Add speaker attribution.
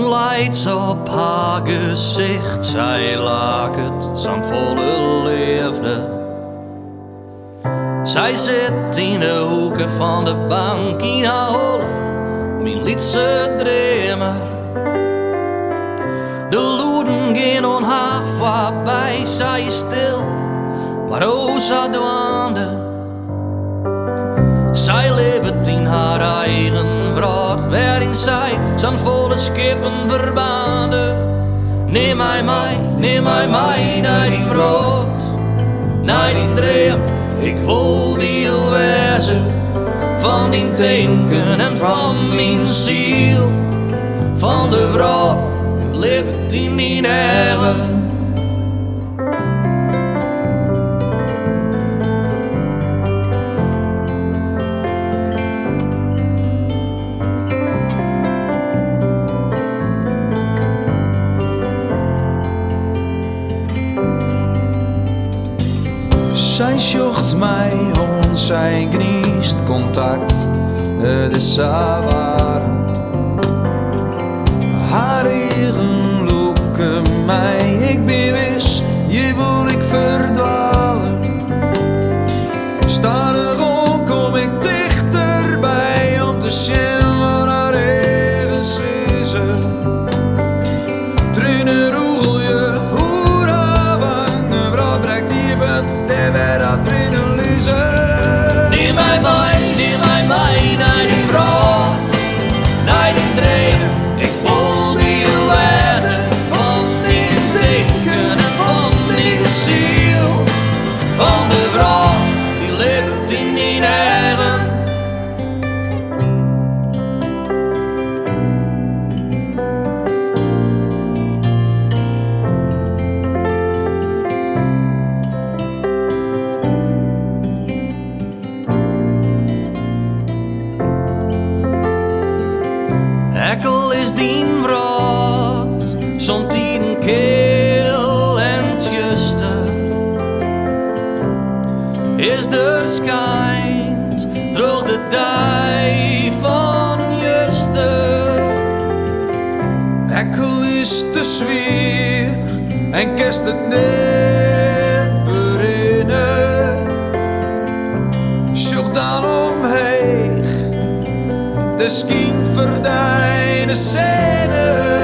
Speaker 1: Lytse op haar gezicht, zij lag het zijn volle liefde. Zij zit in de hoeken van de bank in haar holle, mijn Lytse dreamer. De loeren gaan aan haar voorbij, zij is stil, maar Rosa dwaande. Zij leeft in haar eigen wrâld, waarin zij zijn volle schepen verbaande. Neem mij mee naar die wrâld, naar die dream. Ik wil diel wêze van die tinken en van mijn siel. Van de wrâld, libbet in mijn eagen.
Speaker 2: Zij zocht mij om, zij geniest contact, het is waar. Haar eigen loeken mij, ik bewust, je wil ik verdwalen. Stadig kom ik dichterbij om te zien wat haar ergens is. Trainen roegel je, hoe haar wangen, wat breekt die bed. Neem mij mee naar die wrâld, naar die dream. Ik wil diel wêze van die tinken en van die siel. Van de wrâld, die libbet in mijn eagen. Ekkel is dien wrâld, zo'n tien keel en tjuster. Is er schijnt, droog de dij van juster. Ekkel is te zwier en kerst het net berinnen. Zoek dan omheen, de schien verdwijnen scène.